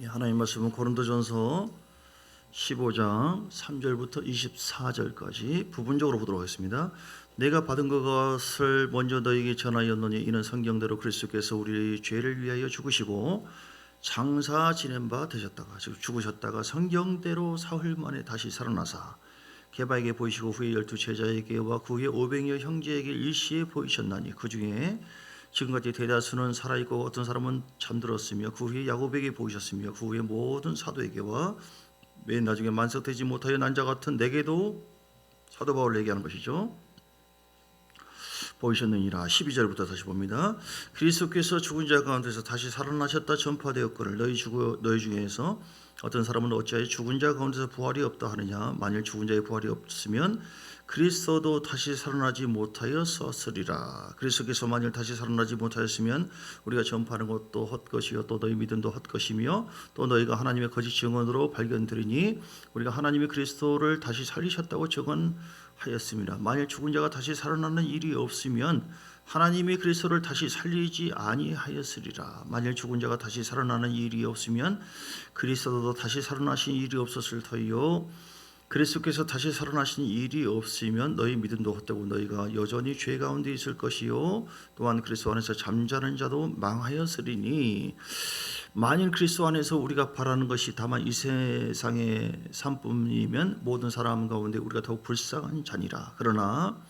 하나님 말씀은 고린도전서 15장 3절부터 24절까지 부분적으로 보도록 하겠습니다. 내가 받은 것을 먼저 너희에게 전하였노니 이는 성경대로 그리스도께서 우리 죄를 위하여 죽으시고 장사 지낸 바 되셨다가 즉 죽으셨다가 성경대로 사흘 만에 다시 살아나사 게바에게 보이시고 후에 12 제자에게와 그 후에 500여 형제에게 일시에 보이셨나니 그 중에 지금까지 대다수는 살아있고 어떤 사람은 잠들었으며 그 후에 야곱에게 보이셨으며 그 후에 모든 사도에게와 맨 나중에 만석되지 못하여 난 자 같은 내게도 사도 바울을 얘기하는 것이죠. 보이셨느니라. 12절부터 다시 봅니다. 그리스도께서 죽은 자 가운데서 다시 살아나셨다 전파되었거늘 너희 중에서 어떤 사람은 어찌하여 죽은 자 가운데서 부활이 없다 하느냐. 만일 죽은 자의 부활이 없으면 그리스도도 다시 살아나지 못하였으리라. 그리스도께서 만일 다시 살아나지 못하였으면 우리가 전파하는 것도 헛것이요 또 너희 믿음도 헛것이며 또 너희가 하나님의 거짓 증언으로 발견되리니 우리가 하나님이 그리스도를 다시 살리셨다고 증언하였습니다. 만일 죽은 자가 다시 살아나는 일이 없으면 하나님이 그리스도를 다시 살리지 아니하였으리라. 만일 죽은 자가 다시 살아나는 일이 없으면 그리스도도 다시 살아나신 일이 없었을 터이요 그리스도께서 다시 살아나신 일이 없으면 너희 믿음도 헛되고 너희가 여전히 죄 가운데 있을 것이요 또한 그리스도 안에서 잠자는 자도 망하였으리니 만일 그리스도 안에서 우리가 바라는 것이 다만 이 세상의 삶뿐이면 모든 사람 가운데 우리가 더욱 불쌍한 자니라. 그러나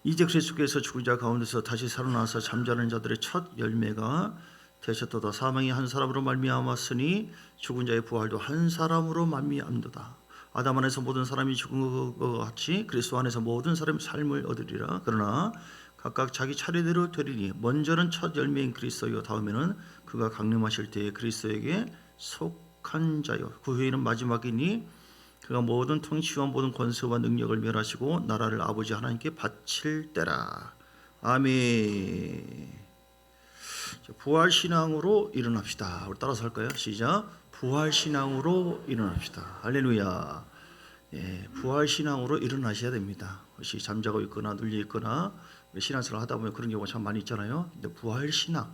이제 그리스도께서 죽은 자 가운데서 다시 살아나서 잠자는 자들의 첫 열매가 되셨도다. 사망이 한 사람으로 말미암았으니 죽은 자의 부활도 한 사람으로 말미암도다. 아담 안에서 모든 사람이 죽은 것 같이 그리스도 안에서 모든 사람이 삶을 얻으리라. 그러나 각각 자기 차례대로 되리니 먼저는 첫 열매인 그리스도요 다음에는 그가 강림하실 때에 그리스도에게 속한 자요 그 후에는 마지막이니 그가 모든 통치와 모든 권세와 능력을 멸하시고 나라를 아버지 하나님께 바칠 때라. 아멘. 부활신앙으로 일어납시다. 우리 따라서 할까요? 시작. 부활신앙으로 일어납시다. 할렐루야. 예, 부활신앙으로 일어나셔야 됩니다. 혹시 잠자고 있거나 눌려 있거나 신앙생활 하다 보면 그런 경우가 참 많이 있잖아요. 근데 부활신앙,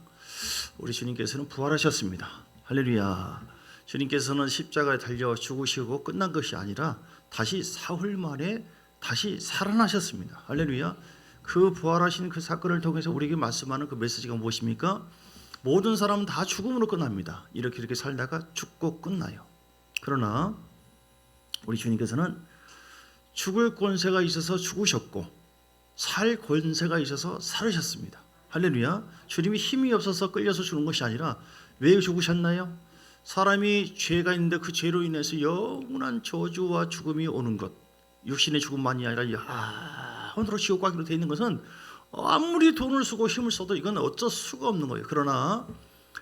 우리 주님께서는 부활하셨습니다. 할렐루야. 주님께서는 십자가에 달려 죽으시고 끝난 것이 아니라 다시 사흘 만에 다시 살아나셨습니다. 할렐루야. 그 부활하신 그 사건을 통해서 우리에게 말씀하는 그 메시지가 무엇입니까? 모든 사람은 다 죽음으로 끝납니다. 이렇게 살다가 죽고 끝나요. 그러나 우리 주님께서는 죽을 권세가 있어서 죽으셨고 살 권세가 있어서 살으셨습니다. 할렐루야. 주님이 힘이 없어서 끌려서 죽는 것이 아니라 왜 죽으셨나요? 사람이 죄가 있는데 그 죄로 인해서 영원한 저주와 죽음이 오는 것, 육신의 죽음만이 아니라 영원으로 지옥 가기로 되어 있는 것은 아무리 돈을 쓰고 힘을 써도 이건 어쩔 수가 없는 거예요. 그러나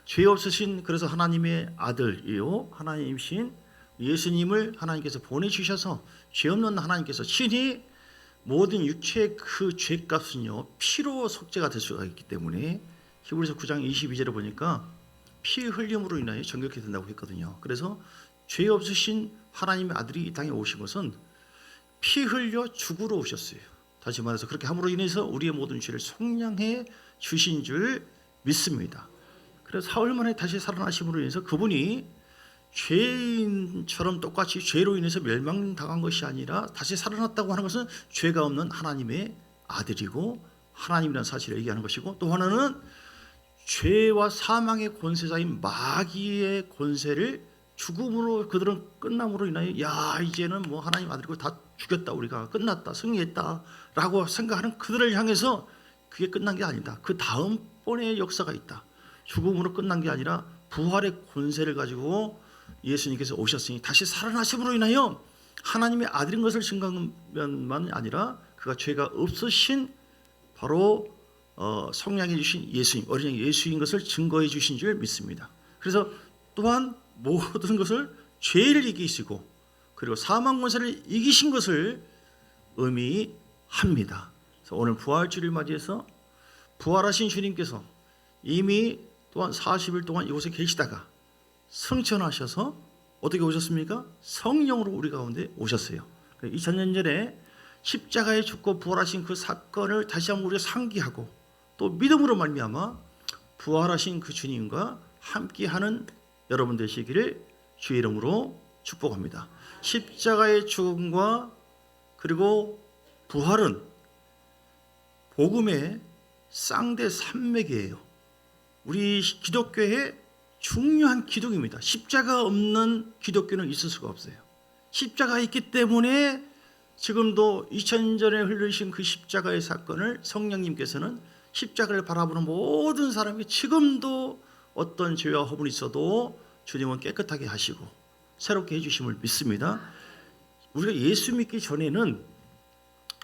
죄 없으신 그래서 하나님의 아들이요 하나님이신 예수님을 하나님께서 보내주셔서 죄 없는 하나님께서 친히 모든 육체의 그 죄값은요 피로 속죄가 될 수가 있기 때문에 히브리서 9장 22절에 보니까 피 흘림으로 인하여 정결케 된다고 했거든요. 그래서 죄 없으신 하나님의 아들이 이 땅에 오신 것은 피 흘려 죽으러 오셨어요. 다시 말해서 그렇게 함으로 인해서 우리의 모든 죄를 속량해 주신 줄 믿습니다. 그래서 사흘 만에 다시 살아나심으로 인해서 그분이 죄인처럼 똑같이 죄로 인해서 멸망당한 것이 아니라 다시 살아났다고 하는 것은 죄가 없는 하나님의 아들이고 하나님이라는 사실을 얘기하는 것이고 또 하나는 죄와 사망의 권세자인 마귀의 권세를 죽음으로 그들은 끝남으로 인하여 이제는 뭐 하나님 아들이고 다 죽였다 우리가 끝났다 승리했다 라고 생각하는 그들을 향해서 그게 끝난 게 아니다. 그 다음번에 역사가 있다. 죽음으로 끝난 게 아니라 부활의 권세를 가지고 예수님께서 오셨으니 다시 살아나심으로 인하여 하나님의 아들인 것을 증거한 면만 아니라 그가 죄가 없으신 바로 성량해 주신 예수님, 어린 양 예수인 것을 증거해 주신 줄 믿습니다. 그래서 또한 모든 것을 죄를 이기시고 그리고 사망 권세를 이기신 것을 의미합니다. 그래서 오늘 부활주를 맞이해서 부활하신 주님께서 이미 또한 40일 동안 이곳에 계시다가 승천하셔서 어떻게 오셨습니까? 성령으로 우리 가운데 오셨어요. 2000년 전에 십자가에 죽고 부활하신 그 사건을 다시 한번 우리가 상기하고 또 믿음으로 말미암아 부활하신 그 주님과 함께하는 여러분 되시기를 주의 이름으로 축복합니다. 십자가의 죽음과 그리고 부활은 복음의 쌍대 산맥이에요. 우리 기독교의 중요한 기둥입니다. 십자가 없는 기독교는 있을 수가 없어요. 십자가 있기 때문에 지금도 2000년 전에 흘리신 그 십자가의 사건을 성령님께서는 십자가를 바라보는 모든 사람이 지금도 어떤 죄와 허물이 있어도 주님은 깨끗하게 하시고 새롭게 해주심을 믿습니다. 우리가 예수 믿기 전에는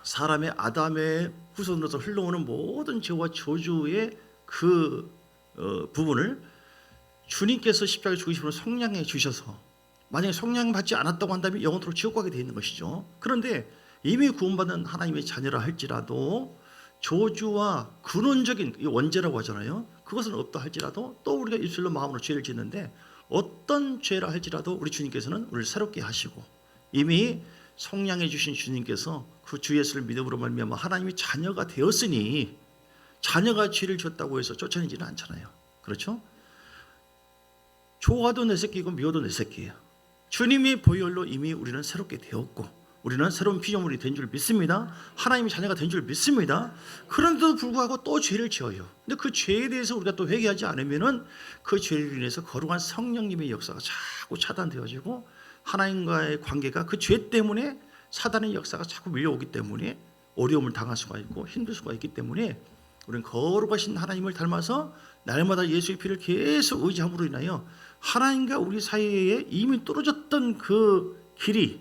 사람의 아담의 후손으로서 흘러오는 모든 죄와 저주의 그 부분을 주님께서 십자가에 죽으심으로 속량해 주셔서 만약에 속량 받지 않았다고 한다면 영원토록 지옥 가게 되어 있는 것이죠. 그런데 이미 구원받은 하나님의 자녀라 할지라도 저주와 근원적인 원죄라고 하잖아요. 그것은 없다 할지라도 또 우리가 입술로 마음으로 죄를 짓는데 어떤 죄라 할지라도 우리 주님께서는 우리를 새롭게 하시고 이미 속량해 주신 주님께서 그 주 예수를 믿음으로 말미암아 하나님의 자녀가 되었으니 자녀가 죄를 졌다고 해서 쫓아내지는 않잖아요. 그렇죠? 조화도 내 새끼고 미워도 내 새끼예요. 주님의 보혈로 이미 우리는 새롭게 되었고 우리는 새로운 피조물이 된 줄 믿습니다. 하나님의 자녀가 된 줄 믿습니다. 그런데도 불구하고 또 죄를 지어요. 근데 그 죄에 대해서 우리가 또 회개하지 않으면은 그 죄를 인해서 거룩한 성령님의 역사가 자꾸 차단되어지고 하나님과의 관계가 그 죄 때문에 사단의 역사가 자꾸 밀려오기 때문에 어려움을 당할 수가 있고 힘들 수가 있기 때문에 우리는 거룩하신 하나님을 닮아서 날마다 예수의 피를 계속 의지함으로 인하여 하나님과 우리 사이에 이미 떨어졌던 그 길이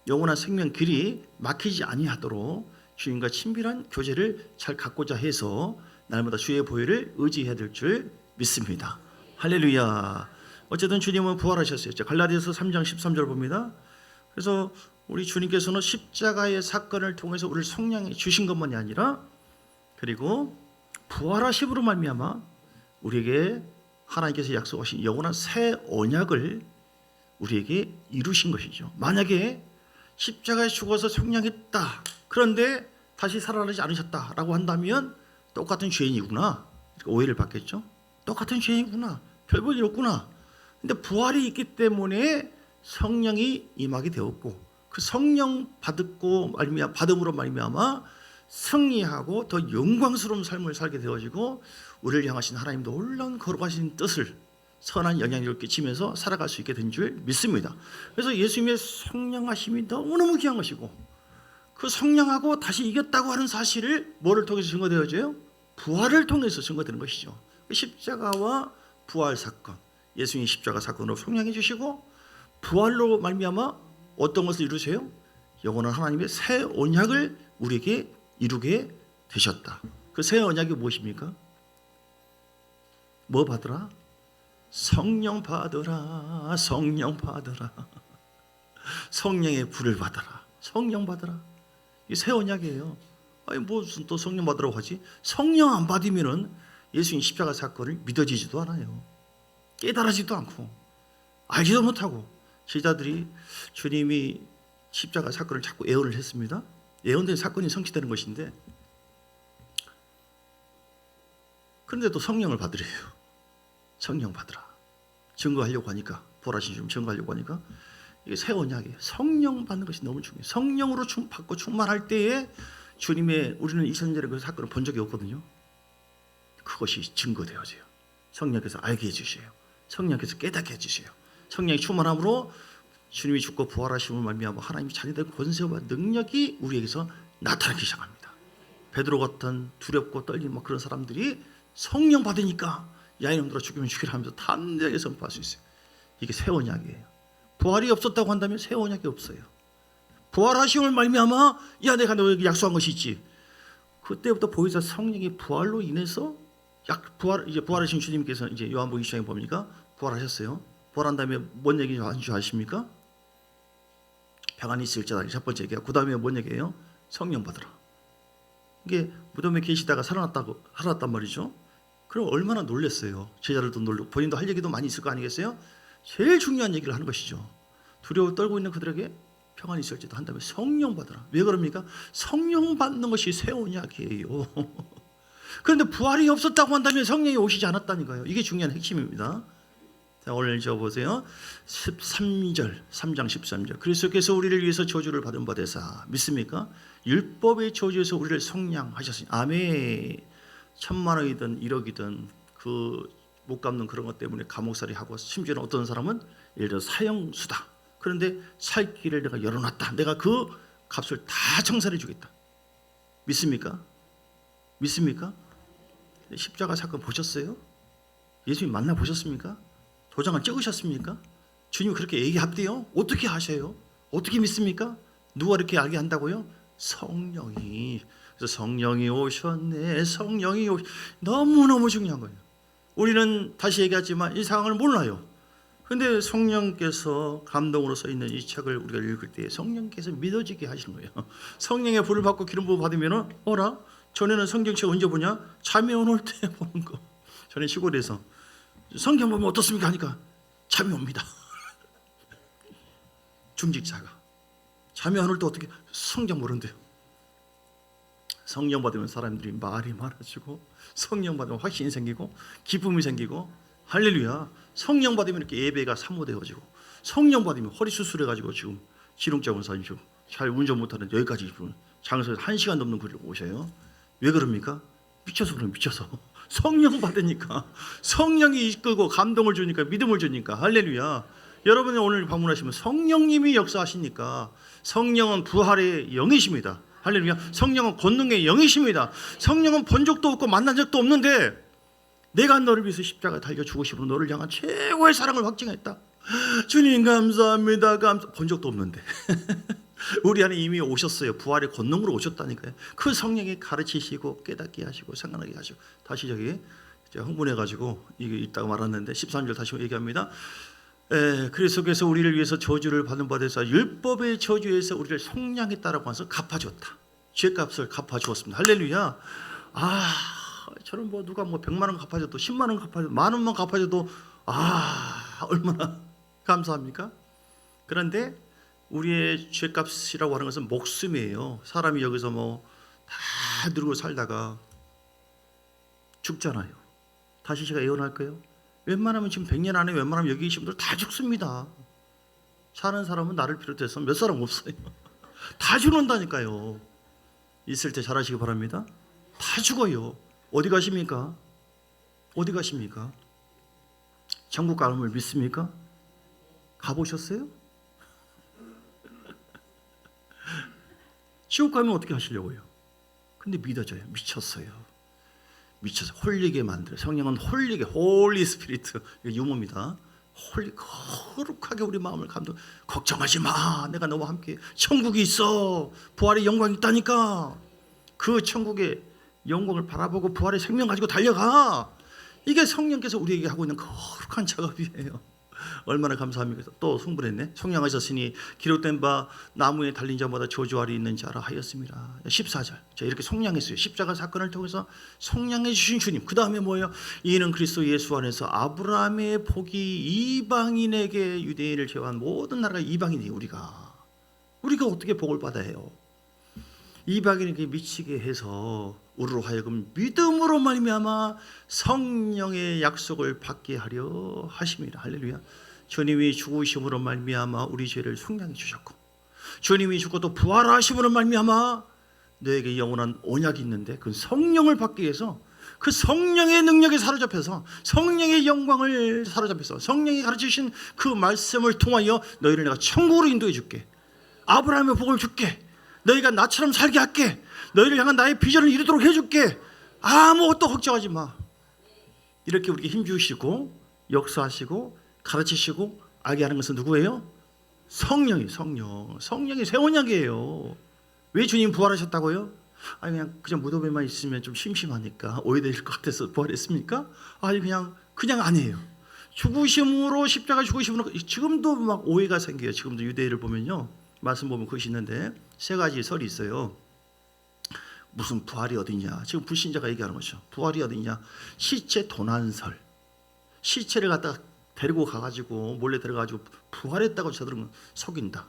영원한 생명 길이 막히지 아니하도록 주님과 친밀한 교제를 잘 갖고자 해서 날마다 주의 보혈을 의지해야 될 줄 믿습니다. 할렐루야. 어쨌든 주님은 부활하셨어요. 갈라디아서 3장 13절 봅니다. 그래서 우리 주님께서는 십자가의 사건을 통해서 우리를 속량해 주신 것만이 아니라 그리고 부활하심으로 말미암아 우리에게 하나님께서 약속하신 영원한 새 언약을 우리에게 이루신 것이죠. 만약에 십자가에 죽어서 속량했다. 그런데 다시 살아나지 않으셨다라고 한다면 똑같은 죄인이구나. 오해를 받겠죠. 똑같은 죄인이구나. 별 볼 일 없구나. 근데 부활이 있기 때문에 성령이 임하게 되었고 그 성령 받음으로 말미암아 승리하고 더 영광스러운 삶을 살게 되어지고 우리를 향하신 하나님 놀라운 거룩하신 뜻을 선한 영향력을 끼치면서 살아갈 수 있게 된 줄 믿습니다. 그래서 예수님의 성령하심이 너무너무 귀한 것이고 그 성령하고 다시 이겼다고 하는 사실을 뭐를 통해서 증거되어져요? 부활을 통해서 증거되는 것이죠. 십자가와 부활 사건, 예수님이 십자가 사건으로 성령해 주시고 부활로 말미암아 어떤 것을 이루세요? 영원한 하나님의 새 언약을 우리에게 이루게 되셨다. 그 새 언약이 무엇입니까? 뭐 받으라? 성령 받으라. 성령 받으라. 성령의 불을 받아라. 성령 받아라. 이 새 언약이에요. 아니 무슨 또 성령 받으라고 하지? 성령 안 받으면은 예수님 십자가 사건을 믿어지지도 않아요. 깨달아지도 않고 알지도 못하고 제자들이 주님이 십자가 사건을 자꾸 예언을 했습니다. 예언된 사건이 성취되는 것인데 그런데 또 성령을 받으래요. 성령 받으라. 증거하려고 하니까 보라신 좀 증거하려고 하니까 이게 새 언약이에요. 성령 받는 것이 너무 중요해요. 성령으로 받고 충만할 때에 주님의 우리는 이천절의 그 사건을 본 적이 없거든요. 그것이 증거되어져요. 성령께서 알게 해주세요. 성령께서 깨닫게 해주세요. 성령이 충만함으로 주님이 죽고 부활하심을 말미암아 하나님이 자녀된 권세와 능력이 우리에게서 나타나기 시작합니다. 베드로 같은 두렵고 떨리는 막 그런 사람들이 성령 받으니까 야 이놈들아 죽이면 죽이라 하면서 담대하게 선포할 수 있어요. 이게 새 언약이에요. 부활이 없었다고 한다면 새 언약이 없어요. 부활하심을 말미암아 야 내가 너에게 약속한 것이 있지. 그때부터 보이사 성령이 부활로 인해서 이제 부활하신 주님께서 이제 요한복음 20장에 봅니까? 부활하셨어요. 부활한 다음에 뭔 얘기 하신 줄 아십니까? 평안이 있을지어다. 첫 번째 얘기야. 그 다음에 뭔 얘기예요? 성령 받으라. 이게 무덤에 계시다가 살아났단 말이죠. 그럼 얼마나 놀랐어요. 제자들도 놀고 본인도 할 얘기도 많이 있을 거 아니겠어요? 제일 중요한 얘기를 하는 것이죠. 두려워 떨고 있는 그들에게 평안이 있을지도 한 다음에 성령 받으라. 왜 그럽니까? 성령 받는 것이 새 언약이에요. 그런데 부활이 없었다고 한다면 성령이 오시지 않았다니까요. 이게 중요한 핵심입니다. 자, 오늘 저 보세요. 13절, 3장 13절. 그리스도께서 우리를 위해서 저주를 받은 바 되사 믿습니까? 율법의 저주에서 우리를 속량하셨으니 아멘. 1000만원이든 1억이든 그 못 갚는 그런 것 때문에 감옥살이 하고 심지어는 어떤 사람은 예를 들어 사형수다. 그런데 살 길을 내가 열어놨다. 내가 그 값을 다 청산해 주겠다. 믿습니까? 믿습니까? 십자가 사건 보셨어요? 예수님 만나 보셨습니까? 도장을 찍으셨습니까? 주님 그렇게 얘기합대요? 어떻게 하셔요? 어떻게 믿습니까? 누가 이렇게 알게 한다고요? 성령이. 그래서 성령이 오셨네. 성령이 너무너무 중요한 거예요. 우리는 다시 얘기하지만 이 상황을 몰라요. 근데 성령께서 감동으로 써 있는 이 책을 우리가 읽을 때 성령께서 믿어지게 하시는 거예요. 성령의 불을 받고 기름 부어 받으면은 어라? 전에는 성경책 언제 보냐? 잠이 올 때 보는 거. 전에 시골에서 성경 보면 어떻습니까? 하니까 잠이 옵니다. 중직자가 잠이 안 올 때 어떻게 성경 모른대요. 성령 받으면 사람들이 말이 많아지고 성령 받으면 확신이 생기고 기쁨이 생기고 할렐루야. 성령 받으면 이렇게 예배가 사모되어지고 성령 받으면 허리 수술해가지고 지금 기름장원 사님 지금 잘 운전 못하는 여기까지 장소에서 1시간 넘는 거리를 오셔요. 왜 그럽니까? 미쳐서 그럼 미쳐서 성령 받으니까 성령이 이끌고 감동을 주니까 믿음을 주니까 할렐루야. 여러분이 오늘 방문하시면 성령님이 역사하시니까 성령은 부활의 영이십니다. 할렐루야. 성령은 권능의 영이십니다. 성령은 본 적도 없고 만난 적도 없는데 내가 너를 위해서 십자가 달려 죽으심으로 너를 향한 최고의 사랑을 확증했다. 주님 감사합니다. 본 적도 없는데 우리 안에 이미 오셨어요. 부활의 권능으로 오셨다니까요. 그 성령이 가르치시고 깨닫게 하시고 생각나게 하시고 다시 저기 흥분해가지고 이게 있다가 말았는데 13절 다시 얘기합니다. 그리스도께서 우리를 위해서 저주를 받은 바 되사 율법의 저주에서 우리를 속량했다라고 해서 갚아주었다. 죄값을 갚아주었습니다. 할렐루야. 저는 뭐 누가 뭐 100만 원 갚아줘도 10만 원 갚아줘도 10,000원만 갚아줘도 얼마나 감사합니까? 그런데 우리의 죄값이라고 하는 것은 목숨이에요. 사람이 여기서 뭐 다 누르고 살다가 죽잖아요. 다시 제가 예언할까요? 웬만하면 지금 100년 안에 웬만하면 여기 계신 분들 다 죽습니다. 사는 사람은 나를 비롯해서 몇 사람 없어요. 다 죽는다니까요. 있을 때 잘하시기 바랍니다. 다 죽어요. 어디 가십니까? 어디 가십니까? 천국 가는 믿습니까? 가보셨어요? 지옥 가면 어떻게 하시려고요? 근데 믿어져요. 미쳤어요. 미쳐서 홀리게 만들어요. 성령은 홀리게, 홀리 스피리트, 이게 유머입니다. 거룩하게 우리 마음을 감동. 걱정하지 마. 내가 너와 함께 천국이 있어. 부활의 영광이 있다니까. 그 천국의 영광을 바라보고 부활의 생명 가지고 달려가. 이게 성령께서 우리에게 하고 있는 거룩한 작업이에요. 얼마나 감사합니까? 또 승분했네. 속량하셨으니 기록된 바 나무에 달린 자마다 저주아래 있는 자라 하였습니다. 14절. 자, 이렇게 속량했어요. 십자가 사건을 통해서 속량해 주신 주님. 그 다음에 뭐예요? 이는 그리스도 예수 안에서 아브라함의 복이 이방인에게 유대인을 제외한 모든 나라가 이방인이에요. 우리가 어떻게 복을 받아야 해요? 이방인에게 미치게 해서 우리로 하여금 믿음으로 말미암아 성령의 약속을 받게 하려 하십니다. 할렐루야. 주님이 죽으심으로 말미암아 우리 죄를 속량해 주셨고 주님이 죽고 또 부활하심으로 말미암아 너에게 영원한 언약이 있는데 그 성령을 받기 위해서 그 성령의 능력에 사로잡혀서 성령의 영광을 사로잡혀서 성령이 가르치신 그 말씀을 통하여 너희를 내가 천국으로 인도해 줄게. 아브라함의 복을 줄게. 너희가 나처럼 살게 할게. 너희를 향한 나의 비전을 이루도록 해줄게. 아무것도 걱정하지 마. 이렇게 우리에게 힘주시고 역사하시고 가르치시고 알게 하는 것은 누구예요? 성령이 새 언약이에요. 왜 주님 부활하셨다고요? 그냥 무덤에만 있으면 좀 심심하니까 오해될 것 같아서 부활했습니까? 그냥 아니에요. 죽으심으로 십자가 죽으심으로 지금도 막 오해가 생겨요. 지금도 유대인을 보면요. 말씀 보면 그것이 있는데 세 가지 설이 있어요. 무슨 부활이 어디냐? 지금 불신자가 얘기하는 거죠. 부활이 어디냐? 시체 도난설. 시체를 갖다가 데리고 가가지고 몰래 들어가지고 부활했다고 저들은 속인다.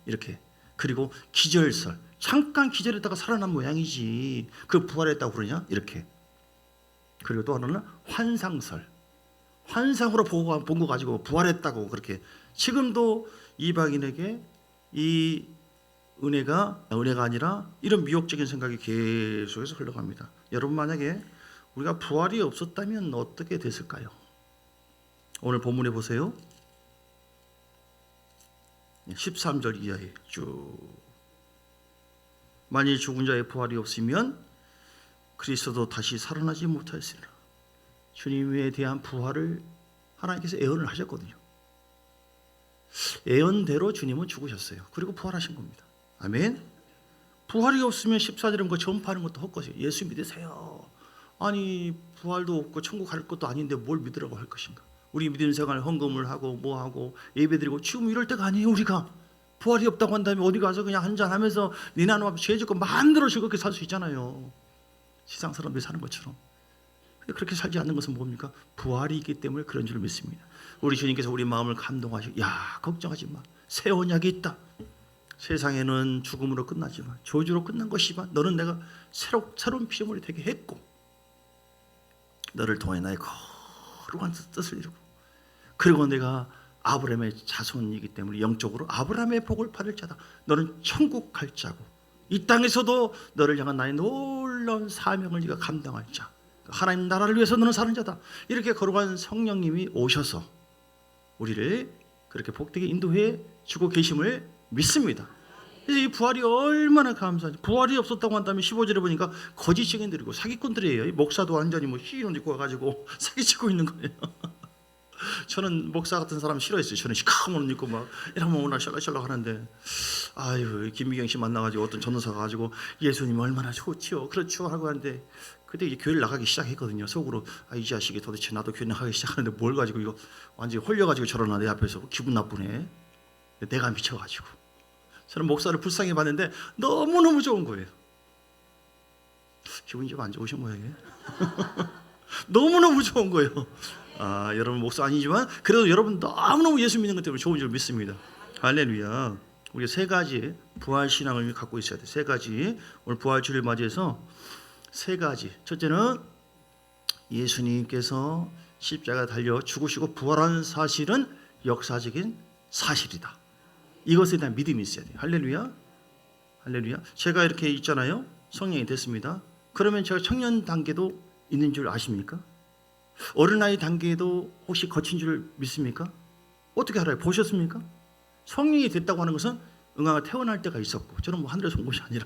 이렇게. 그리고 기절설. 잠깐 기절했다가 살아난 모양이지. 그 부활했다고 그러냐? 이렇게. 그리고 또 하나는 환상설. 환상으로 본 거 가지고 부활했다고 그렇게. 지금도 이방인에게 이 은혜가 아니라 이런 미혹적인 생각이 계속해서 흘러갑니다. 여러분, 만약에 우리가 부활이 없었다면 어떻게 됐을까요? 오늘 본문에 보세요. 13절 이하에 쭉. 만일 죽은 자의 부활이 없으면 그리스도도 다시 살아나지 못하였으리라. 주님에 대한 부활을 하나님께서 예언을 하셨거든요. 예언대로 주님은 죽으셨어요. 그리고 부활하신 겁니다. 아멘. 부활이 없으면 14절은 그 전파하는 것도 헛것이에요. 예수 믿으세요. 아니, 부활도 없고 천국 갈 것도 아닌데 뭘 믿으라고 할 것인가? 우리 믿음 생활 헌금을 하고 뭐 하고 예배드리고 지금 이럴 때가 아니에요. 우리가 부활이 없다고 한다면 어디 가서 그냥 한잔하면서 네 나눔 앞에 죄 짓고 마음대로 즐겁게 살 수 있잖아요. 세상 사람들이 사는 것처럼. 그렇게 살지 않는 것은 뭡니까? 부활이 있기 때문에 그런 줄 믿습니다. 우리 주님께서 우리 마음을 감동하시고, 야, 걱정하지 마. 새 언약이 있다. 세상에는 죽음으로 끝나지만 저주로 끝난 것이지만 너는 내가 새로운 피조물이 되게 했고 너를 통해 나의 거룩한 뜻을 이루고, 그리고 내가 아브라함의 자손이기 때문에 영적으로 아브라함의 복을 받을 자다. 너는 천국 갈 자고 이 땅에서도 너를 향한 나의 놀라운 사명을 네가 감당할 자. 하나님 나라를 위해서 너는 사는 자다. 이렇게 거룩한 성령님이 오셔서 우리를 그렇게 복되게 인도해 주고 계심을 믿습니다. 그래서 이 부활이 얼마나 감사한지. 부활이 없었다고 한다면 15절에 보니까 거짓 증인들이고 사기꾼들이에요. 목사도 완전히 흰옷 입고 와가지고 사기치고 있는 거예요. 저는 목사 같은 사람 싫어했어요. 저는 시커먼 옷 입고 막 이러면 오늘 샬락샬락 하는데, 아유, 김미경 씨 만나가지고 어떤 전도사가 가지고 예수님 얼마나 좋지요, 그렇죠 하고 하는데, 그때 이제 교회를 나가기 시작했거든요. 속으로, 아, 이 자식이 도대체 나도 교회 나가기 시작하는데 뭘 가지고 이거 완전히 홀려가지고 저러나 내 앞에서. 기분 나쁘네. 내가 미쳐가지고. 저는 목사를 불쌍히 봤는데 너무너무 좋은 거예요. 기분이 좀 안 좋으신 모양이에요. 너무너무 좋은 거예요. 아, 여러분 목사 아니지만 그래도 여러분 너무너무 예수 믿는 것 때문에 좋은 줄 믿습니다. 할렐루야. 우리 세 가지 부활 신앙을 갖고 있어야 돼. 세 가지. 오늘 부활주를 맞이해서 세 가지. 첫째는 예수님께서 십자가 달려 죽으시고 부활한 사실은 역사적인 사실이다. 이것에 대한 믿음이 있어야 돼요. 할렐루야. 할렐루야. 제가 이렇게 있잖아요. 성령이 됐습니다. 그러면 제가 청년 단계도 있는 줄 아십니까? 어린아이 단계에도 혹시 거친 줄 믿습니까? 어떻게 알아요? 보셨습니까? 성령이 됐다고 하는 것은 응아가 태어날 때가 있었고, 저는 뭐 하늘에서 온 것이 아니라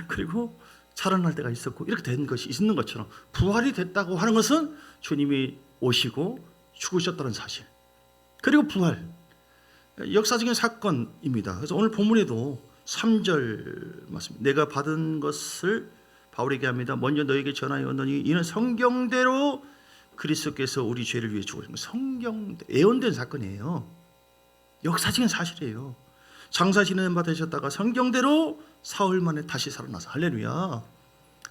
그리고 자라날 때가 있었고, 이렇게 된 것이 있는 것처럼 부활이 됐다고 하는 것은 주님이 오시고 죽으셨다는 사실, 그리고 부활, 역사적인 사건입니다. 그래서 오늘 본문에도 3절 맞습니다. 내가 받은 것을 바울에게 합니다. 먼저 너에게 전하여 왔더니 이는 성경대로 그리스도께서 우리 죄를 위해 죽으신 것. 성경 예언된 사건이에요. 역사적인 사실이에요. 장사 지내는 바 되셨다가 성경대로 사흘 만에 다시 살아나서, 할렐루야.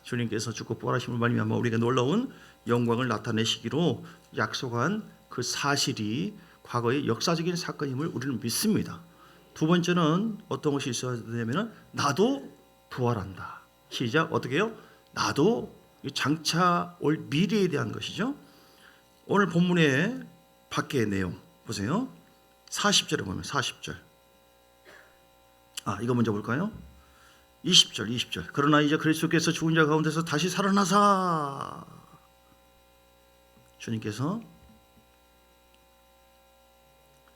주님께서 죽고 부활하심을 말미암아 우리에게 놀라운 영광을 나타내시기로 약속한 그 사실이 과거의 역사적인 사건임을 우리는 믿습니다. 두 번째는 어떤 것이 있어야 되냐면 나도 부활한다. 시작. 어떻게 해요? 나도 장차 올 미래에 대한 것이죠. 오늘 본문의 밖의 내용 보세요. 40절에 보면 40절. 이거 먼저 볼까요? 20절. 그러나 이제 그리스도께서 죽은 자 가운데서 다시 살아나사 주님께서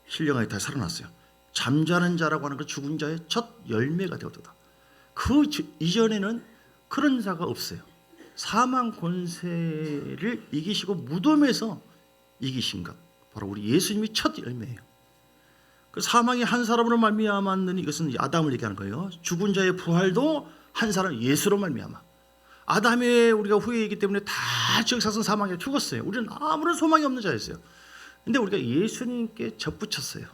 신령하게 다시 살아났어요. 잠자는 자라고 하는 그 죽은 자의 첫 열매가 되었다. 그 이전에는 그런 자가 없어요. 사망 권세를 이기시고 무덤에서 이기신 것, 바로 우리 예수님이 첫 열매예요. 그 사망이 한 사람으로 말미암았느니, 이것은 아담을 얘기하는 거예요. 죽은 자의 부활도 한 사람 예수로 말미암아. 아담의 우리가 후예이기 때문에 다 지역사선 사망에 죽었어요. 우리는 아무런 소망이 없는 자였어요. 근데 우리가 예수님께 접붙였어요.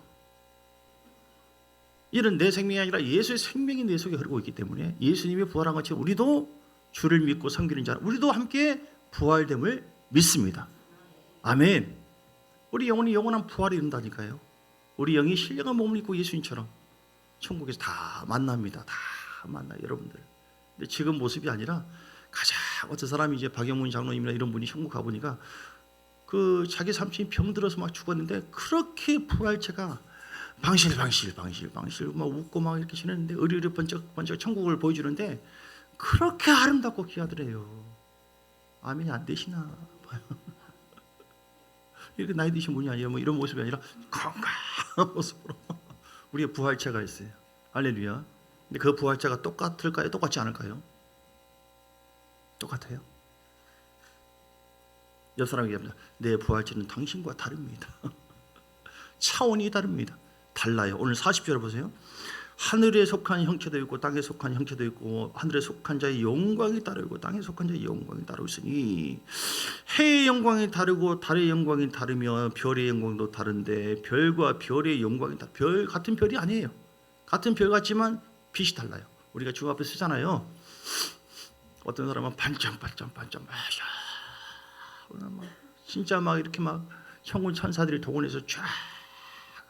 이런 내 생명이 아니라 예수의 생명이 내 속에 흐르고 있기 때문에 예수님이 부활한 것처럼 우리도 주를 믿고 섬기는 자, 우리도 함께 부활됨을 믿습니다. 아멘. 우리 영혼이 영원한 부활이 이룬다니까요. 우리 영이 신령한 몸을 입고 예수님처럼 천국에서 다 만납니다. 다 만나요, 여러분들. 근데 지금 모습이 아니라 가장 어떤 사람이 이제 박영문 장로님이나 이런 분이 천국 가보니까 그 자기 삼촌이 병들어서 막 죽었는데 그렇게 부활체가 방실방실 막 웃고 막 이렇게 지냈는데 의리의리 번쩍번쩍 천국을 보여주는데 그렇게 아름답고 귀하더래요. 아멘이 안 되시나 봐요. 이렇게 나이 드신 분이 아니라 뭐 이런 모습이 아니라 건강한 모습으로 우리의 부활체가 있어요. 할렐루야. 근데 그 부활체가 똑같을까요? 똑같지 않을까요? 똑같아요. 옆 사람에게 얘기합니다. 내 부활체는 당신과 다릅니다. 차원이 다릅니다. 달라요. 오늘 40절 보세요. 하늘에 속한 형체도 있고 땅에 속한 형체도 있고 하늘에 속한 자의 영광이 다르고 땅에 속한 자의 영광이 다르고 있으니 해의 영광이 다르고 달의 영광이 다르며 별의 영광도 다른데 별과 별의 영광이 다르. 별 같은 별이 아니에요. 같은 별 같지만 빛이 달라요. 우리가 주 앞에 쓰잖아요. 어떤 사람은 반짝반짝 진짜 막 이렇게 막 천군 천사들이 동원해서 쫙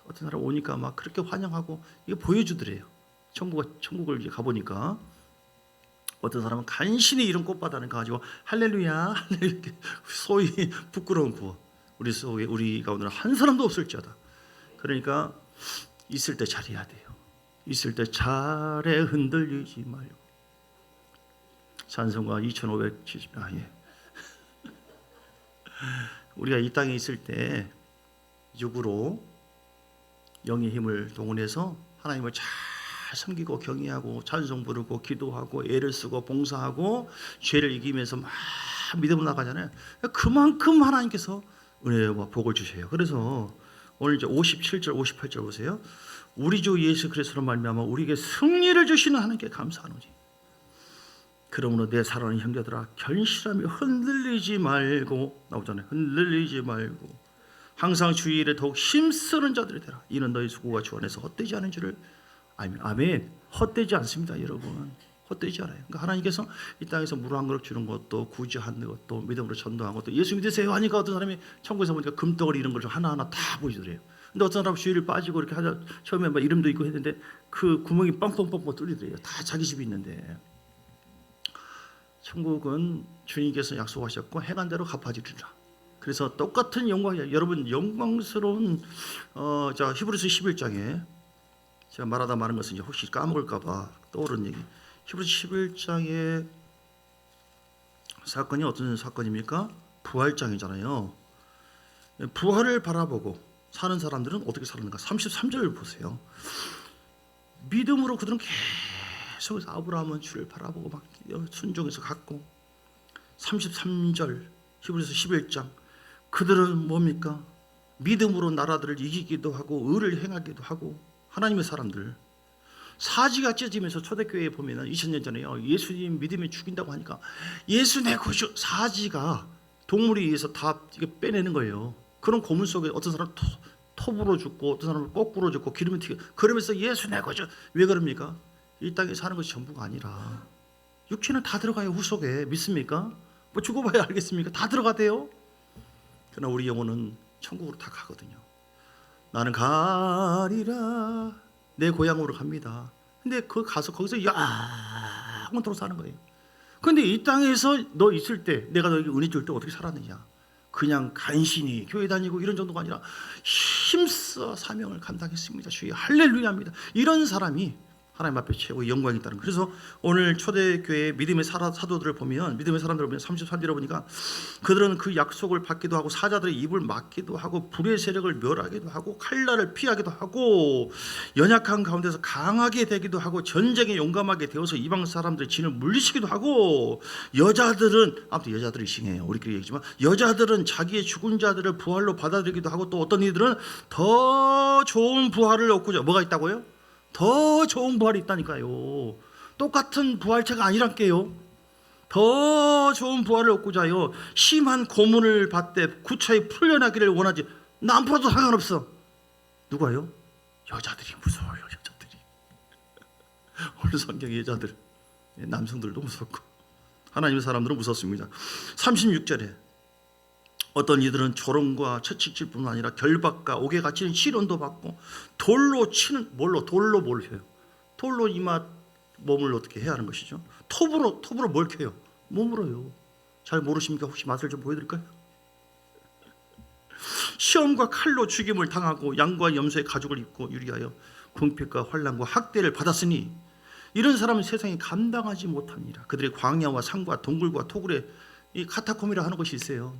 어떤 사람 오니까 막 그렇게 환영하고 이거 보여주더래요. 천국을 이제 가보니까 어떤 사람은 간신히 이런 꽃바다를 가지고 할렐루야 이렇게 소위 부끄러운 구호. 우리 속에 우리 가운데 한 사람도 없을지어다. 그러니까 있을 때 잘해야 돼요. 있을 때 잘해 흔들리지 말고. 찬송가 2570. 예. 우리가 이 땅에 있을 때 육으로 영의 힘을 동원해서 하나님을 잘 섬기고 경외하고 찬송 부르고 기도하고 애를 쓰고 봉사하고 죄를 이기면서 막 믿음으로 나가잖아요. 그만큼 하나님께서 은혜와 복을 주세요. 그래서 오늘 이제 57절 58절 보세요. 우리 주 예수 그리스도로 말미암아 우리에게 승리를 주시는 하나님께 감사하노니 그러므로 내 사랑하는 형제들아 견실하며 흔들리지 말고 나오잖아요. 흔들리지 말고 항상 주의 일에 더욱 힘쓰는 자들이 되라. 이는 너희 수고가 주 안에서 헛되지 않은 줄을 아멘. 아멘. 헛되지 않습니다, 여러분. 헛되지 않아요. 그러니까 하나님께서 이 땅에서 물 한 그릇 주는 것도 구제하는 것도 믿음으로 전도한 것도 예수 믿으세요 하니까 어떤 사람이 천국에서 보니까 금덩어리 이런 걸 좀 하나하나 다 보여주더래요. 근데 어떤 사람 주의를 빠지고 이렇게 하자 처음에 막 이름도 있고 했는데 그 구멍이 뻥뻥뻥뻥 뚫리더래요. 다 자기 집이 있는데. 천국은 주님께서 약속하셨고 행한대로 갚아주리라. 그래서 똑같은 영광이에요. 여러분 영광스러운 자 히브리서 11장에 제가 말하다 마는 것은 이제 혹시 까먹을까봐 떠오르는 얘기. 히브리서 11장의 사건이 어떤 사건입니까? 부활장이잖아요. 부활을 바라보고 사는 사람들은 어떻게 살았는가? 33절을 보세요. 믿음으로 그들은 계속해서 아브라함은 주를 바라보고 막 순종해서 갔고 33절 히브리서 11장 그들은 뭡니까? 믿음으로 나라들을 이기기도 하고 의를 행하기도 하고 하나님의 사람들 사지가 찢어지면서 초대교회에 보면 2000년 전에요. 예수님 믿으면 죽인다고 하니까 예수 내 구주 사지가 동물에 의해서 다 이게 빼내는 거예요. 그런 고문 속에 어떤 사람 톱으로 죽고 어떤 사람은 거꾸로 죽고 기름을 튀겨 그러면서 예수 내 구주 왜 그럽니까? 이 땅에 사는 것이 전부가 아니라 육체는 다 들어가요. 후속에 믿습니까? 뭐 죽어봐야 알겠습니까? 다 들어가대요. 그러나 우리 영혼은 천국으로 다 가거든요. 나는 가리라 내 고향으로 갑니다. 근데 그 가서 거기서 영원토록 사는 거예요. 근데 이 땅에서 너 있을 때 내가 너에게 은혜 줄 때 어떻게 살았느냐? 그냥 간신히 교회 다니고 이런 정도가 아니라 힘써 사명을 감당했습니다. 주의 할렐루야입니다. 이런 사람이 하나님 앞에 최고의 영광이 있다는 거예요. 그래서 오늘 초대교회 믿음의 사도들을 보면 믿음의 사람들을 보면 33절에 보니까 그들은 그 약속을 받기도 하고 사자들의 입을 막기도 하고 불의 세력을 멸하기도 하고 칼날을 피하기도 하고 연약한 가운데서 강하게 되기도 하고 전쟁에 용감하게 되어서 이방 사람들의 진을 물리치기도 하고 여자들은 아무튼 여자들이 싱해요. 우리끼리 얘기지만 여자들은 자기의 죽은 자들을 부활로 받아들이기도 하고 또 어떤 이들은 더 좋은 부활을 얻고자 뭐가 있다고요? 더 좋은 부활이 있다니까요. 똑같은 부활체가 아니란게요. 더 좋은 부활을 얻고자요. 심한 고문을 받되 구차히 풀려나기를 원하지. 나 안 풀어도 상관없어. 누가요? 여자들이 무서워요. 여자들이. 오늘 성경의 여자들 남성들도 무섭고 하나님의 사람들은 무섭습니다. 36절에 어떤 이들은 조롱과 채찍질 뿐만 아니라 결박과 옥에 갇히는 시련도 받고 돌로 치는 돌로 뭘 해요? 돌로 이마 몸을 어떻게 해야 하는 것이죠? 톱으로 뭘 캐요? 몸으로요. 잘 모르십니까? 혹시 맛을 좀 보여드릴까요? 시험과 칼로 죽임을 당하고 양과 염소의 가죽을 입고 유리하여 궁핍과 환난과 학대를 받았으니 이런 사람은 세상이 감당하지 못합니다. 그들이 광야와 산과 동굴과 토굴에 이 카타콤이라 하는 것이 있어요.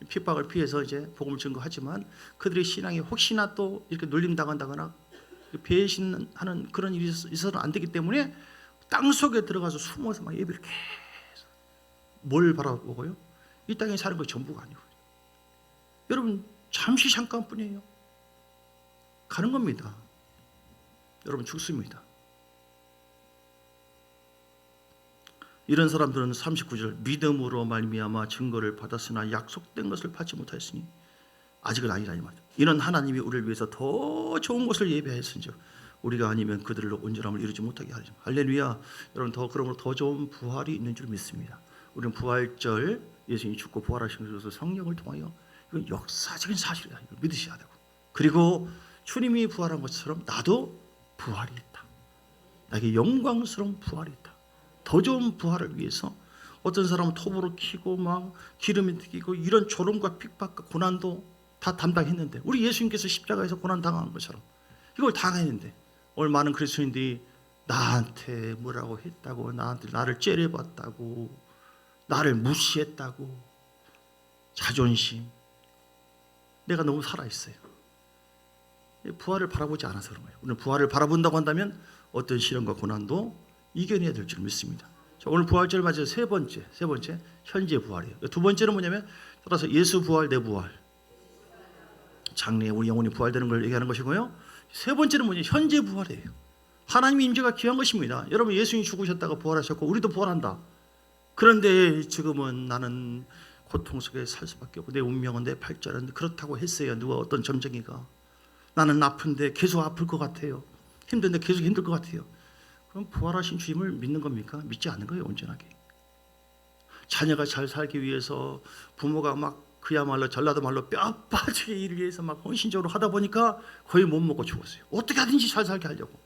핍박을 피해서 이제 복음을 증거하지만 그들의 신앙이 혹시나 또 이렇게 놀림 당한다거나 배신하는 그런 일이 있어서는 안 되기 때문에 땅 속에 들어가서 숨어서 막 예배를 계속 뭘 바라보고요? 이 땅에 사는 거 전부가 아니고 여러분 잠시 잠깐뿐이에요. 가는 겁니다. 여러분 죽습니다. 이런 사람들은 39절 믿음으로 말미암아 증거를 받았으나 약속된 것을 받지 못하였으니 아직은 아니라니 말이죠. 이는 하나님이 우리를 위해서 더 좋은 것을 예비하였은즉 우리가 아니면 그들로 온전함을 이루지 못하게 하리라. 할렐루야. 여러분 그러므로 더 좋은 부활이 있는 줄 믿습니다. 우리는 부활절 예수님이 죽고 부활하신 것을 성령을 통하여 이건 역사적인 사실이다. 이걸 믿으셔야 되고 그리고 주님이 부활한 것처럼 나도 부활이 있다. 나에게 영광스러운 부활이 있다. 더 좋은 부활을 위해서 어떤 사람은 톱으로 키고 막 기름이 튀기고 이런 조롱과 핍박과 고난도 다 담당했는데 우리 예수님께서 십자가에서 고난 당한 것처럼 이걸 당했는데 오늘 많은 그리스도인들이 나한테 뭐라고 했다고 나를 째려봤다고 나를 무시했다고 자존심 내가 너무 살아있어요. 부활을 바라보지 않아서 그런 거예요. 우리는 부활을 바라본다고 한다면 어떤 시련과 고난도 이겨내야 될 줄 믿습니다. 자, 오늘 부활절 맞아서 세 번째 현재 부활이에요. 두 번째는 뭐냐면 따라서 예수 부활 내 부활 장래에 우리 영혼이 부활되는 걸 얘기하는 것이고요. 세 번째는 뭐냐 현재 부활이에요. 하나님의 임재가 귀한 것입니다. 여러분 예수님이 죽으셨다가 부활하셨고 우리도 부활한다. 그런데 지금은 나는 고통 속에 살 수밖에 없고 내 운명은 내 팔자는 그렇다고 했어요. 누가 어떤 점쟁이가 나는 아픈데 계속 아플 것 같아요. 힘든데 계속 힘들 것 같아요. 그럼 부활하신 주님을 믿는 겁니까? 믿지 않는 거예요. 온전하게. 자녀가 잘 살기 위해서 부모가 막 그야말로 전라도 말로 뼈 빠지게 일을 위해서 막 헌신적으로 하다 보니까 거의 못 먹고 죽었어요. 어떻게 하든지 잘 살게 하려고.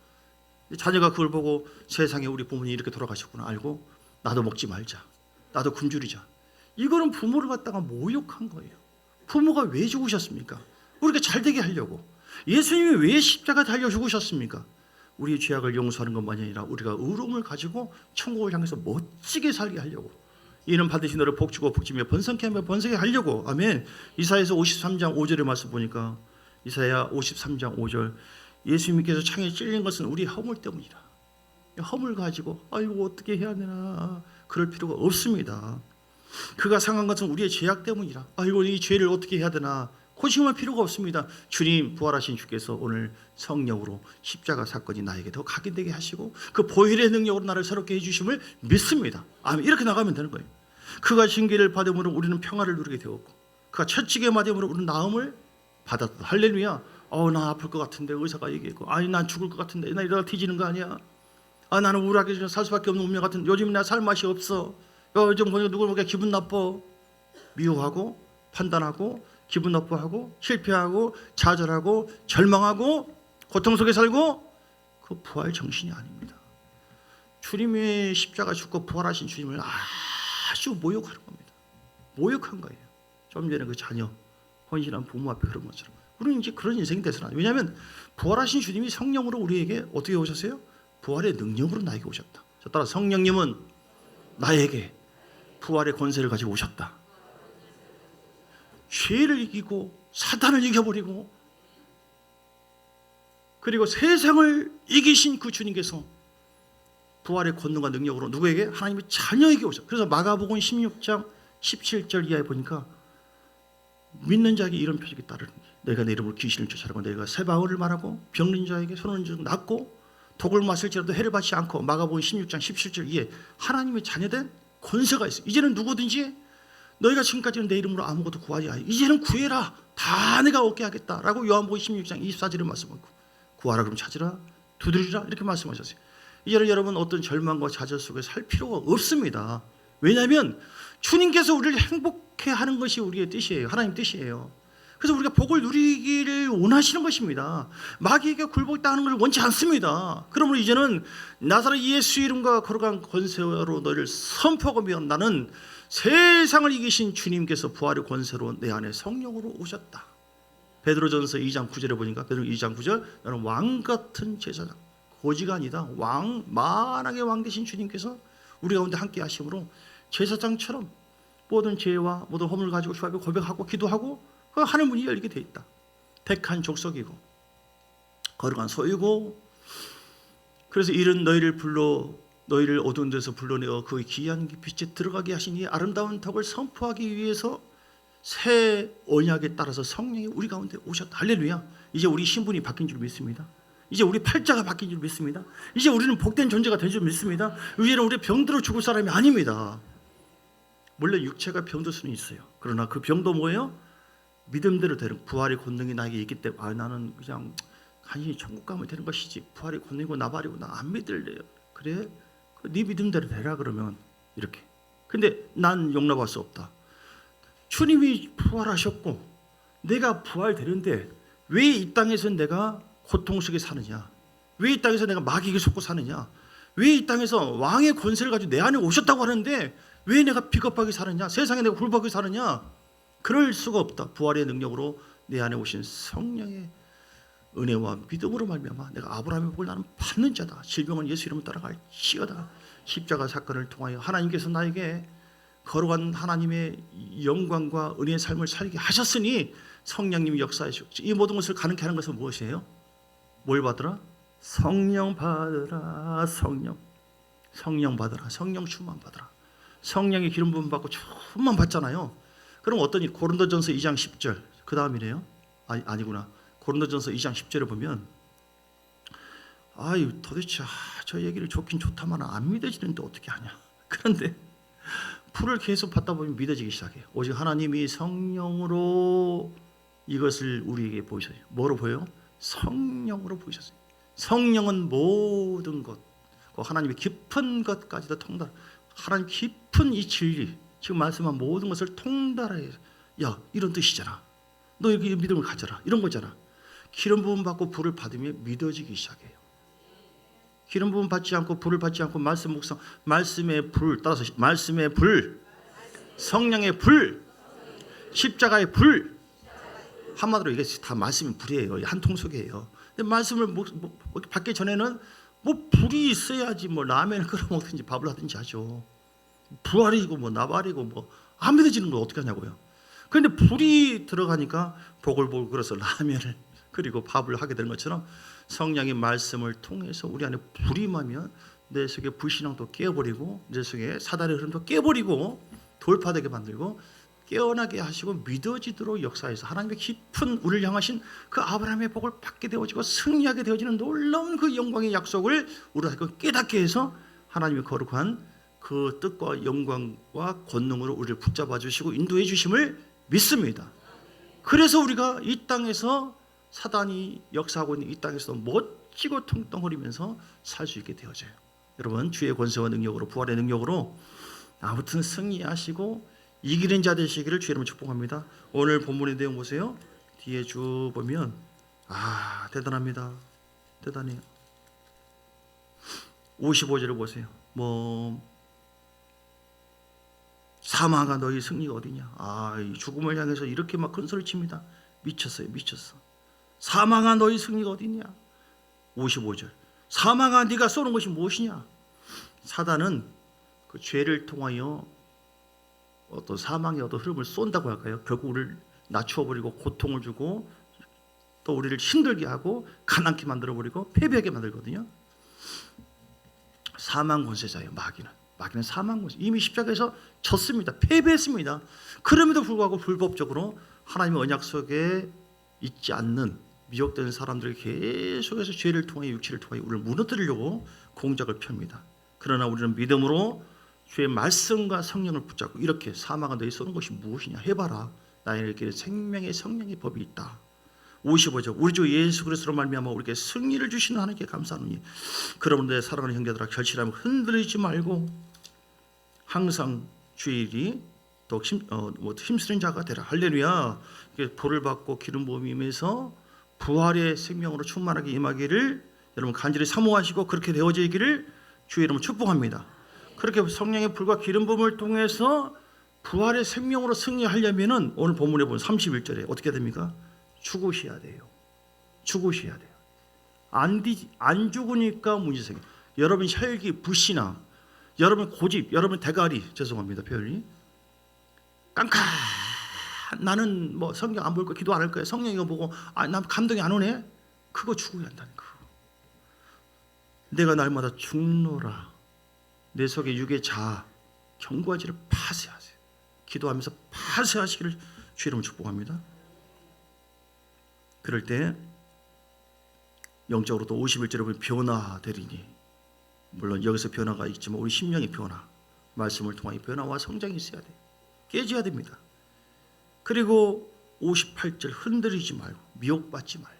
자녀가 그걸 보고 세상에 우리 부모님이 이렇게 돌아가셨구나 알고 나도 먹지 말자. 나도 굶주리자. 이거는 부모를 갖다가 모욕한 거예요. 부모가 왜 죽으셨습니까? 우리가 잘 되게 하려고. 예수님이 왜 십자가 달려 죽으셨습니까? 우리의 죄악을 용서하는 것만이 아니라 우리가 의로움을 가지고 천국을 향해서 멋지게 살게 하려고. 이는 반드시 너를 복주고 복지며 번성케 하며 번성케 하려고. 아멘. 이사야서 53장 5절의 말씀 보니까 이사야 53장 5절 예수님께서 창에 찔린 것은 우리 허물 때문이라. 허물 가지고 아이고 어떻게 해야 되나 그럴 필요가 없습니다. 그가 상한 것은 우리의 죄악 때문이라. 아이고 이 죄를 어떻게 해야 되나 고심할 필요가 없습니다. 주님 부활하신 주께서 오늘 성령으로 십자가 사건이 나에게 더 각인되게 하시고 그 보혈의 능력으로 나를 새롭게 해주심을 믿습니다. 아멘. 이렇게 나가면 되는 거예요. 그가 징계를 받음으로 우리는 평화를 누리게 되었고 그가 채찍에 맞음으로 우리는 나음을 받았다. 할렐루야. 나 아플 것 같은데 의사가 얘기했고 아니 난 죽을 것 같은데 나 이러다 뒤지는 거 아니야. 나는 우울하게 살 수밖에 없는 운명 같은데 요즘 나 살 맛이 없어. 요즘 보니까 누굴 보니까 기분 나빠. 미워하고 판단하고 기분 나빠하고 실패하고 좌절하고 절망하고 고통 속에 살고 그 부활 정신이 아닙니다. 주님의 십자가 죽고 부활하신 주님을 아주 모욕하는 겁니다. 모욕한 거예요. 좀 전에 그 자녀 헌신한 부모 앞에 그런 것처럼 우리는 이제 그런 인생이 돼서는 안 돼요. 왜냐하면 부활하신 주님이 성령으로 우리에게 어떻게 오셨어요? 부활의 능력으로 나에게 오셨다. 따라 성령님은 나에게 부활의 권세를 가지고 오셨다. 죄를 이기고 사탄을 이겨버리고 그리고 세상을 이기신 그 주님께서 부활의 권능과 능력으로 누구에게? 하나님의 자녀에게 오셨다. 그래서 마가복음 16장 17절 이하에 보니까 믿는 자에게 이런 표적이 따르니 내가 내 이름으로 귀신을 쫓아내고 내가 새 방언을 말하고 병든 자에게 손을 얹어 낫고 독을 마실지라도 해를 받지 않고 마가복음 16장 17절 이에 하나님의 자녀된 권세가 있어요. 이제는 누구든지 너희가 지금까지는 내 이름으로 아무것도 구하지 않아. 이제는 구해라. 다 내가 얻게 하겠다라고 요한복음 16장 24절에 말씀하고 구하라 그럼 찾으라 두드리라 이렇게 말씀하셨어요. 이제는 여러분 어떤 절망과 좌절 속에 살 필요가 없습니다. 왜냐하면 주님께서 우리를 행복해 하는 것이 우리의 뜻이에요. 하나님 뜻이에요. 그래서 우리가 복을 누리기를 원하시는 것입니다. 마귀에게 굴복당하는 것을 원치 않습니다. 그러므로 이제는 나사렛 예수 이름과 거룩한 권세로 너희를 선포하며 나는 세상을 이기신 주님께서 부활의 권세로 내 안에 성령으로 오셨다. 베드로전서 2장 9절에 보니까 베드로 2장 9절 너는 왕 같은 제사장, 고지가 아니다. 왕, 만왕의 왕 되신 주님께서 우리 가운데 함께 하심으로 제사장처럼 모든 죄와 모든 허물을 가지고 주 앞에 고백하고 기도하고 그 하늘 문이 열리게 돼 있다. 택한 족속이고 거룩한 소유고, 그래서 이른 너희를 어두운 데서 불러내어 그 귀한 빛에 들어가게 하신 이 아름다운 덕을 선포하기 위해서 새 언약에 따라서 성령이 우리 가운데 오셨다. 할렐루야. 이제 우리 신분이 바뀐 줄 믿습니다. 이제 우리 팔자가 바뀐 줄 믿습니다. 이제 우리는 복된 존재가 된 줄 믿습니다. 이제는 우리 병들어 죽을 사람이 아닙니다. 물론 육체가 병들 수는 있어요. 그러나 그 병도 뭐예요? 믿음대로 되는, 부활의 권능이 나에게 있기 때문에 나는 그냥 간신히 천국 가면 되는 것이지, 부활의 권능이고 나발이고 나 안 믿을래요. 그래? 네 믿음대로 되라 그러면 이렇게. 근데 난 용납할 수 없다. 주님이 부활하셨고 내가 부활되는데 왜 이 땅에서 내가 고통 속에 사느냐? 왜 이 땅에서 내가 마귀에게 속고 사느냐? 왜 이 땅에서 왕의 권세를 가지고 내 안에 오셨다고 하는데 왜 내가 비겁하게 사느냐? 세상에 내가 굴복하게 사느냐? 그럴 수가 없다. 부활의 능력으로 내 안에 오신 성령의 은혜와 믿음으로 말미암아 내가 아브라함의 복을 나는 받는 자다. 질병은 예수 이름을 따라갈지어다. 십자가 사건을 통하여 하나님께서 나에게 거룩한 하나님의 영광과 은혜의 삶을 살게 하셨으니 성령님이 역사하시고, 이 모든 것을 가능케 하는 것은 무엇이에요? 뭘 받으라? 성령 받으라. 성령 받으라. 성령 충만 받으라. 성령의 기름 부음 받고 충만 받잖아요. 그럼 어떤 일? 고린도전서 2장 10절 그 다음이래요. 아니구나. 고린도전서 2장 10절에 보면 도대체 저 얘기를 좋긴 좋다만 안 믿어지는데 어떻게 하냐. 그런데 불을 계속 받다 보면 믿어지기 시작해요. 오직 하나님이 성령으로 이것을 우리에게 보이셔요. 뭐로 보여요? 성령으로 보이셨어요. 성령은 모든 것, 하나님의 깊은 것까지도 통달, 하나님 깊은 이 진리, 지금 말씀한 모든 것을 통달해. 야, 이런 뜻이잖아. 너 여기 믿음을 가져라. 이런 거잖아. 기름 부음 받고 불을 받으면 믿어지기 시작해요. 기름 부음 받지 않고 불을 받지 않고 말씀 묵상, 말씀의 불 따라서 말씀의 불, 성령의 불, 십자가의 불. 한마디로 이게 다 말씀의 불이에요. 한 통속이에요. 근데 말씀을 받기 전에는 불이 있어야지 라면을 끓여 먹든지 밥을 하든지 하죠. 부활이고 나발이고 안 믿어지는 걸 어떻게 하냐고요. 그런데 불이 들어가니까 보글보글 끓여서 라면을 그리고 밥을 하게 되는 것처럼 성령의 말씀을 통해서 우리 안에 불이 임하면 내 속에 불신앙도 깨어버리고 내 속에 사단의 흐름도 깨버리고 돌파되게 만들고 깨어나게 하시고 믿어지도록 역사해서 하나님의 깊은 우리를 향하신 그 아브라함의 복을 받게 되어지고 승리하게 되어지는 놀라운 그 영광의 약속을 우리가 깨닫게 해서 하나님의 거룩한 그 뜻과 영광과 권능으로 우리를 붙잡아 주시고 인도해 주심을 믿습니다. 그래서 우리가 이 땅에서 사단이 역사하고 있는 이 땅에서 멋지고 통통거리면서 살 수 있게 되어져요. 여러분, 주의 권세와 능력으로, 부활의 능력으로 아무튼 승리하시고 이기는 자 되시기를 주의 이름으로 축복합니다. 오늘 본문의 내용 보세요. 뒤에 쭉 보면 대단합니다. 대단해요. 55절을 보세요. 사망아 너희 승리가 어디냐. 이 죽음을 향해서 이렇게 막 큰 소리를 칩니다. 미쳤어요. 사망아 너희 승리가 어디냐. 55절. 사망아 네가 쏘는 것이 무엇이냐. 사단은 그 죄를 통하여 어떤 사망의 어떤 흐름을 쏜다고 할까요? 결국 우리를 낮추어버리고 고통을 주고 또 우리를 힘들게 하고 가난케 만들어버리고 패배하게 만들거든요. 사망 권세자예요. 마귀는 사망 권세. 이미 십자가에서 졌습니다. 패배했습니다. 그럼에도 불구하고 불법적으로 하나님의 언약 속에 있지 않는 미혹된 사람들이 계속해서 죄를 통해 육체를 통해 우리를 무너뜨리려고 공작을 펴니다. 그러나 우리는 믿음으로 주의 말씀과 성령을 붙잡고 이렇게 사망아 너희 쏘는 것이 무엇이냐 해봐라. 나에게 생명의 성령의 법이 있다. 55절. 우리 주 예수 그리스도로 말미암아 우리에게 승리를 주시는 하나님께 감사하노니 그러므로 내 사랑하는 형제들아 결실하며 흔들리지 말고 항상 주의 일이 더 힘쓰는 자가 되라. 할렐루야. 볼을 받고 기름 부음이 임해서 부활의 생명으로 충만하게 임하기를 여러분 간절히 사모하시고 그렇게 되어져 있기를 주의 이름으로 축복합니다. 그렇게 성령의 불과 기름 부음을 통해서 부활의 생명으로 승리하려면은 오늘 본문에 보면 31절에 어떻게 됩니까? 죽으셔야 돼요. 죽으셔야 돼요. 안 죽으니까 문제 생겨. 여러분 혈기, 불신앙, 여러분 고집, 여러분 대가리, 죄송합니다 표현이, 깡깡 나는 뭐 성경 안 볼 거야, 기도 안 할 거야, 성령 이거 보고 난 감동이 안 오네. 그거 죽어야 한다는 거. 내가 날마다 죽노라. 내 속에 육의 자아, 경과지를 파쇄하세요. 기도하면서 파쇄하시기를 주 이름으로 축복합니다. 그럴 때 영적으로도 51절에 보면 변화되리니, 물론 여기서 변화가 있지만 우리 심령의 변화, 말씀을 통하여 변화와 성장이 있어야 돼요. 깨져야 됩니다. 그리고 58절 흔들리지 말고 미혹받지 말라.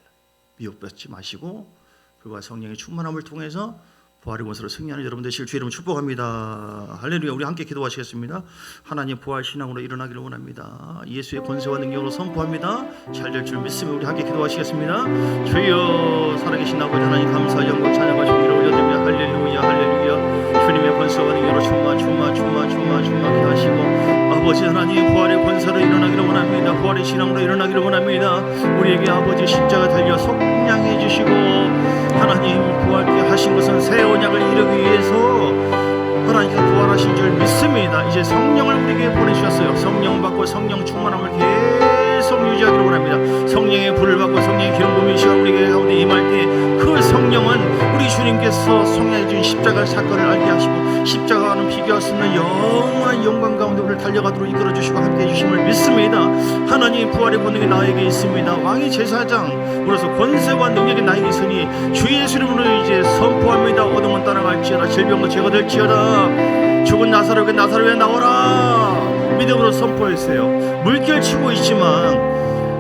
미혹받지 마시고 불과 성령의 충만함을 통해서 부활의 권세로 승리하는 여러분 되실 주 이름으로 축복합니다. 할렐루야. 우리 함께 기도하시겠습니다. 하나님 부활 신앙으로 일어나기를 원합니다. 예수의 권세와 능력으로 선포합니다. 잘 될 줄 믿으며 우리 함께 기도하시겠습니다. 주여, 살아계신 아버지 하나님 감사 영광 찬양과 존귀를 올려드립니다. 할렐루야 할렐루야. 주님의 권세와 능력으로 충만케 하시고, 아버지 하나님 부활의 권세로 일어나기를 원합니다. 부활의 신앙으로 일어나기를 원합니다. 우리에게 아버지 십자가 달려 속량해 주시고, 하나님 부활케 하신 것은 새 언약을 이루기 위해서 하나님께서 부활하신 줄 믿습니다. 이제 성령을 우리에게 보내주셨어요. 성령을 받고 성령 충만함을 계속 유지하기를 원합니다. 성령의 불을 받고 성령의 기름 부음이 시간 우리에게 가운데 임할 때 그 성령은 우리 주님께서 성령해 준 십자가 사건을 알게 하시고, 십자가와는 비교할 수 없는 영원한 영광 가운데 우리를 달려가도록 이끌어 주시고 함께해 주심을 믿습니다. 하나님 부활의 권능이 나에게 있습니다. 왕의 제사장으로서 권세와 능력이 나에게 있으니 주 예수 이름으로 이제 선포합니다. 어둠은 따라갈지어다, 질병도 제거될지어다, 죽은 나사로에게 나오라. 믿음으로 선포했어요. 물결치고 있지만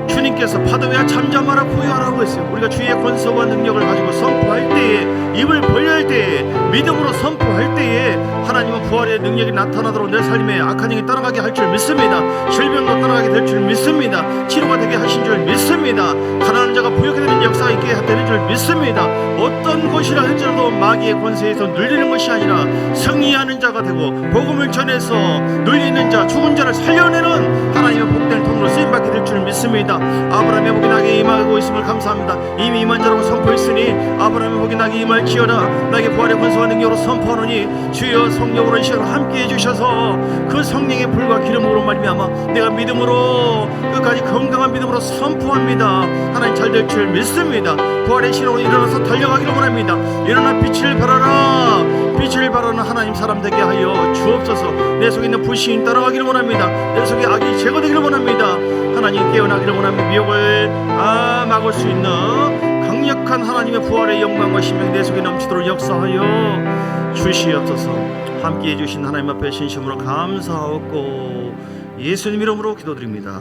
주님께서 파도야 잠잠하라 고요하라고 했어요. 우리가 주의 권세와 능력을 가지고 선포할 때에, 입을 벌려야 할 때에, 믿음으로 선포할 때에 하나님은 부활의 능력이 나타나도록 내 삶에 악한 영이 떠나가게 할 줄 믿습니다. 질병도 떠나가게 될 줄 믿습니다. 치료가 되게 하신 줄 믿습니다. 가난한 자가 부유하게 되는 역사가 있게 되는 줄 믿습니다. 어떤 것이라 할지라도 마귀의 권세에서 눌리는 것이 아니라 승리하는 자가 되고, 복음을 전해서 눌리는 자, 죽은 자를 살려내는 하나님의 복된 통으로 쓰임받게 될 줄 믿습니다. 아브라함의 복이 나에게 임하고 있음을 감사합니다. 이미 임한 자라고 선포했으니 아브라함의 복이 나에게 임할지어다. 나에게 부활의 권세와 능력으로 선포하노니 주여 성령으로 이 시간을 함께해 주셔서 그 성령의 불과 기름으로 말미암아 내가 믿음으로 끝까지 건강한 믿음으로 선포합니다. 하나님 잘 될 줄 믿습니다. 부활의 신앙으로 일어나서 달려가기를 원합니다. 일어나 빛을 발하라. 빛을 발하는 하나님 사람 되게 하여 주옵소서. 내 속에 있는 불신이 따라가기를 원합니다. 내 속에 악이 제거되기를 원합니다. 하나님 깨어나기를 원합니다. 미혹을 막을 수 있는 강력한 하나님의 부활의 영광과 신명이 내 속에 넘치도록 역사하여 주시옵소서. 함께해 주신 하나님 앞에 진심으로 감사하고 예수님 이름으로 기도드립니다.